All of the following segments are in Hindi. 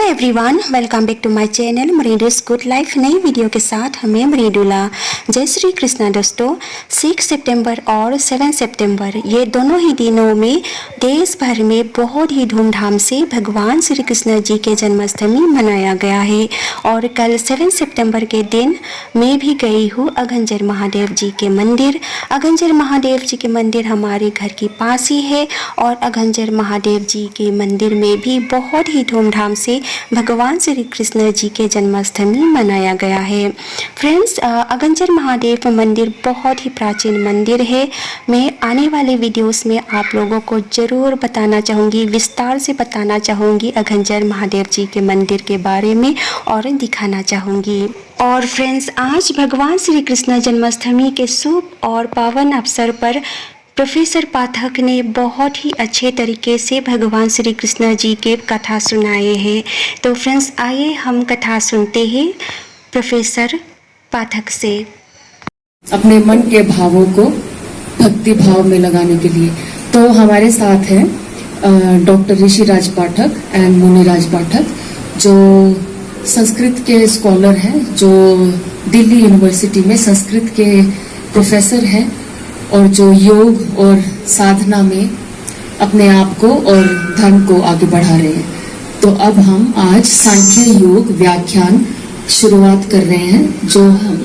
Everyone, welcome back to my channel मरीडूस गुड लाइफ। नई वीडियो के साथ मैं मरीडूला। जय श्री कृष्णा दोस्तों। 6 सितंबर और 7 सितंबर ये दोनों ही दिनों में देश भर में बहुत ही धूमधाम से भगवान श्री कृष्ण जी के जन्माष्टमी मनाया गया है। और कल 7 सितंबर के दिन मैं भी गई हूँ अघंजर महादेव जी के मंदिर। अघंजर महादेव जी के मंदिर हमारे घर के पास ही है और अघंजर महादेव जी के मंदिर में भी बहुत ही धूमधाम से भगवान श्री कृष्ण जी के जन्माष्टमी मनाया गया है। फ्रेंड्स, अघंजर महादेव मंदिर बहुत ही प्राचीन मंदिर है। मैं आने वाले वीडियोस में आप लोगों को ज़रूर बताना चाहूँगी, विस्तार से बताना चाहूँगी अघंजर महादेव जी के मंदिर के बारे में और दिखाना चाहूँगी। और फ्रेंड्स, आज भगवान श्री कृष्ण जन्माष्टमी के शुभ और पावन अवसर पर प्रोफेसर पाठक ने बहुत ही अच्छे तरीके से भगवान श्री कृष्ण जी के कथा सुनाए हैं। तो फ्रेंड्स, आइए हम कथा सुनते हैं प्रोफेसर पाठक से। अपने मन के भावों को भक्ति भाव में लगाने के लिए तो हमारे साथ हैं डॉक्टर ऋषिराज पाठक एंड मुनिराज पाठक, जो संस्कृत के स्कॉलर हैं, जो दिल्ली यूनिवर्सिटी में संस्कृत के प्रोफेसर हैं और जो योग और साधना में अपने आप को और धर्म को आगे बढ़ा रहे हैं। तो अब हम आज सांख्य योग व्याख्यान शुरुआत कर रहे हैं, जो हम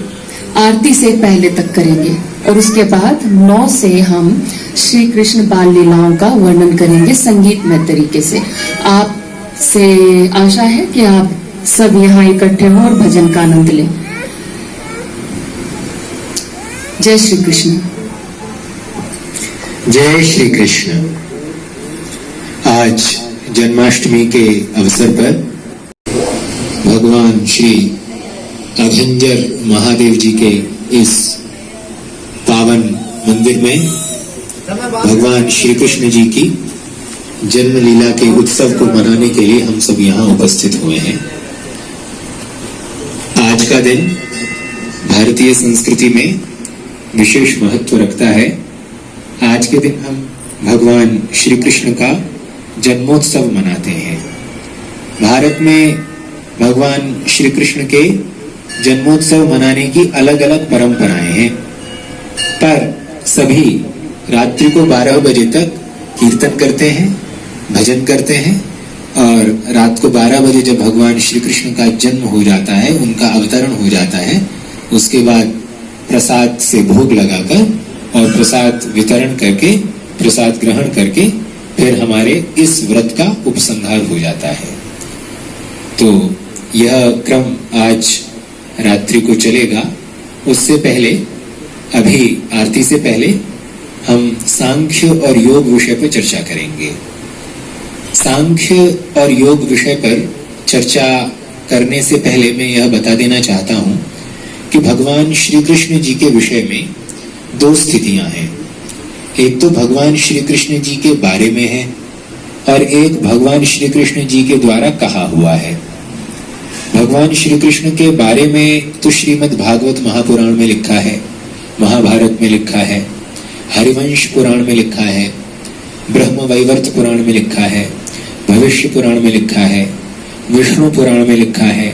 आरती से पहले तक करेंगे और उसके बाद 9 से हम श्री कृष्ण बाल लीलाओं का वर्णन करेंगे संगीतमय तरीके से। आपसे आशा है कि आप सब यहाँ इकट्ठे हों और भजन का आनंद लें। जय श्री कृष्ण। जय श्री कृष्ण। आज जन्माष्टमी के अवसर पर भगवान श्री अघंजर महादेव जी के इस पावन मंदिर में भगवान श्री कृष्ण जी की जन्म लीला के उत्सव को मनाने के लिए हम सब यहाँ उपस्थित हुए हैं। आज का दिन भारतीय संस्कृति में विशेष महत्व रखता है। आज के दिन हम भगवान श्री कृष्ण का जन्मोत्सव मनाते हैं। भारत में भगवान श्री कृष्ण के जन्मोत्सव मनाने की अलग अलग परंपराएं हैं, पर सभी रात्रि को 12 बजे तक कीर्तन करते हैं, भजन करते हैं और रात को 12 बजे जब भगवान श्री कृष्ण का जन्म हो जाता है, उनका अवतरण हो जाता है, उसके बाद प्रसाद से भोग लगाकर और प्रसाद वितरण करके, प्रसाद ग्रहण करके फिर हमारे इस व्रत का उपसंहार हो जाता है। तो यह क्रम आज रात्रि को चलेगा। उससे पहले, अभी आरती से पहले हम सांख्य और योग विषय पर चर्चा करेंगे। सांख्य और योग विषय पर चर्चा करने से पहले मैं यह बता देना चाहता हूं कि भगवान श्री कृष्ण जी के विषय में 2 स्थितियां हैं। एक तो भगवान श्री कृष्ण जी के बारे में है और एक भगवान श्री कृष्ण जी के द्वारा कहा हुआ है। भगवान श्री कृष्ण के बारे में तो श्रीमद् भागवत महापुराण में लिखा है, महाभारत में लिखा है, हरिवंश पुराण में लिखा है, ब्रह्म वैवर्त पुराण में लिखा है, भविष्य पुराण में लिखा है, विष्णु पुराण में लिखा है,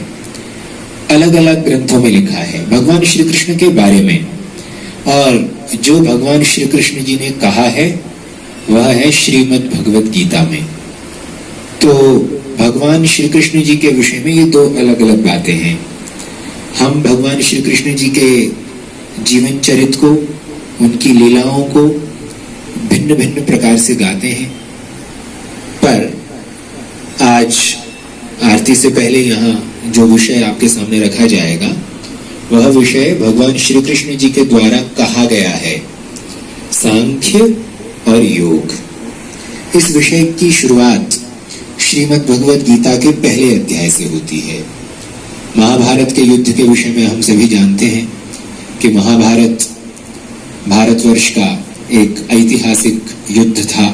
अलग अलग ग्रंथों में लिखा है भगवान श्री कृष्ण के बारे में। और जो भगवान श्री कृष्ण जी ने कहा है वह है श्रीमद् भगवत गीता में। तो भगवान श्री कृष्ण जी के विषय में ये 2 अलग अलग बातें हैं। हम भगवान श्री कृष्ण जी के जीवन चरित्र को, उनकी लीलाओं को भिन्न भिन्न प्रकार से गाते हैं, पर आज आरती से पहले यहाँ जो विषय आपके सामने रखा जाएगा वह विषय भगवान श्री कृष्ण जी के द्वारा कहा गया है, सांख्य और योग। इस विषय की शुरुआत श्रीमद् भगवत गीता के पहले अध्याय से होती है। महाभारत के युद्ध के विषय में हम सभी जानते हैं कि महाभारत भारतवर्ष का एक ऐतिहासिक युद्ध था।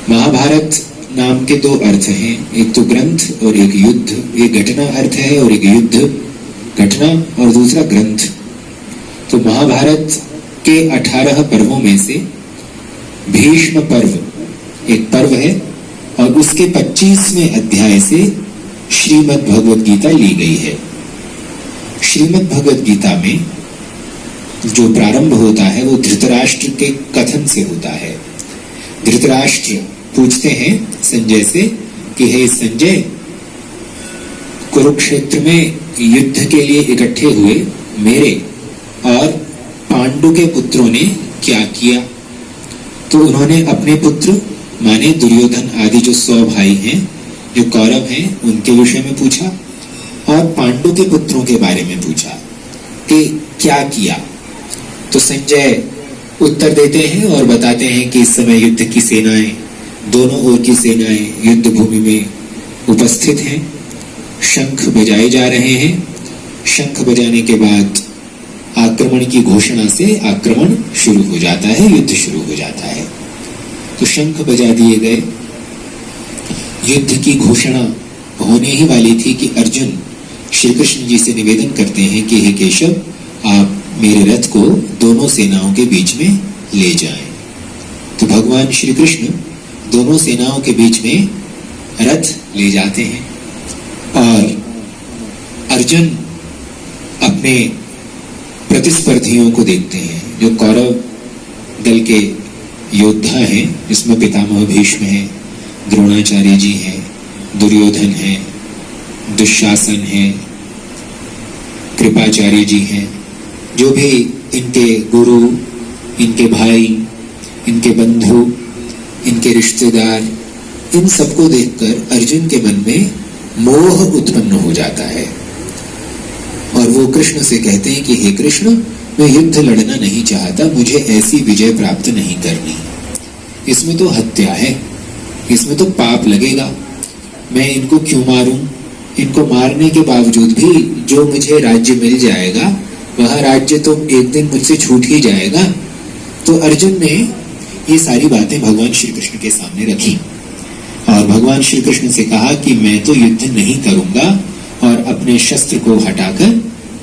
महाभारत नाम के 2 अर्थ हैं, एक तो ग्रंथ और एक युद्ध। एक घटना अर्थ है और एक युद्ध घटना और दूसरा ग्रंथ। तो महाभारत के 18 पर्वों में से भीष्म पर्व एक पर्व है और उसके 25वें अध्याय से श्रीमद् भगवद गीता ली गई है। श्रीमद् भगवद गीता में जो प्रारंभ होता है वो धृतराष्ट्र के कथन से होता है। धृतराष्ट्र पूछते हैं संजय से कि हे संजय, कुरुक्षेत्र में युद्ध के लिए इकट्ठे हुए मेरे और पांडु के पुत्रों ने क्या किया? तो उन्होंने अपने पुत्र माने दुर्योधन आदि जो 100 भाई हैं, जो कौरव हैं, उनके विषय में पूछा और पांडु के पुत्रों के बारे में पूछा कि क्या किया। तो संजय उत्तर देते हैं और बताते हैं कि इस समय युद्ध की सेनाएं, दोनों ओर की सेनाएं युद्ध भूमि में उपस्थित हैं। शंख बजाए जा रहे हैं। शंख बजाने के बाद आक्रमण की घोषणा से आक्रमण शुरू हो जाता है, युद्ध शुरू हो जाता है। तो शंख बजा दिए गए। युद्ध की घोषणा होने ही वाली थी कि अर्जुन श्री कृष्ण जी से निवेदन करते हैं कि हे केशव, आप मेरे रथ को दोनों सेनाओं के बीच में ले जाएं। तो भगवान श्री कृष्ण दोनों सेनाओं के बीच में रथ ले जाते हैं और अर्जुन अपने प्रतिस्पर्धियों को देखते हैं, जो कौरव दल के योद्धा हैं, जिसमें पितामह भीष्म हैं, द्रोणाचार्य जी हैं, दुर्योधन हैं, दुशासन हैं, कृपाचार्य जी हैं, जो भी इनके गुरु, इनके भाई, इनके बंधु, इनके रिश्तेदार, इन सबको देखकर अर्जुन के मन में मोह उत्पन्न हो जाता है और वो कृष्ण से कहते हैं कि हे कृष्ण, मैं युद्ध लड़ना नहीं चाहता, मुझे ऐसी विजय प्राप्त नहीं करनी। इसमें तो हत्या है, इसमें तो पाप लगेगा, मैं इनको क्यों मारूं? इनको मारने के बावजूद भी जो मुझे राज्य मिल जाएगा वह राज्य तो एक दिन मुझसे छूट ही जाएगा। तो अर्जुन ने ये सारी बातें भगवान श्री कृष्ण के सामने रखी और भगवान श्री कृष्ण से कहा कि मैं तो युद्ध नहीं करूंगा, और अपने शस्त्र को हटाकर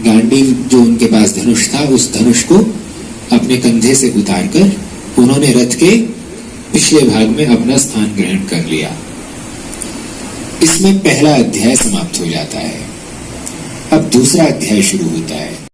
गांडीव जो उनके पास धनुष था, उस धनुष को अपने कंधे से उतारकर उन्होंने रथ के पिछले भाग में अपना स्थान ग्रहण कर लिया। इसमें पहला अध्याय समाप्त हो जाता है। अब दूसरा अध्याय शुरू होता है।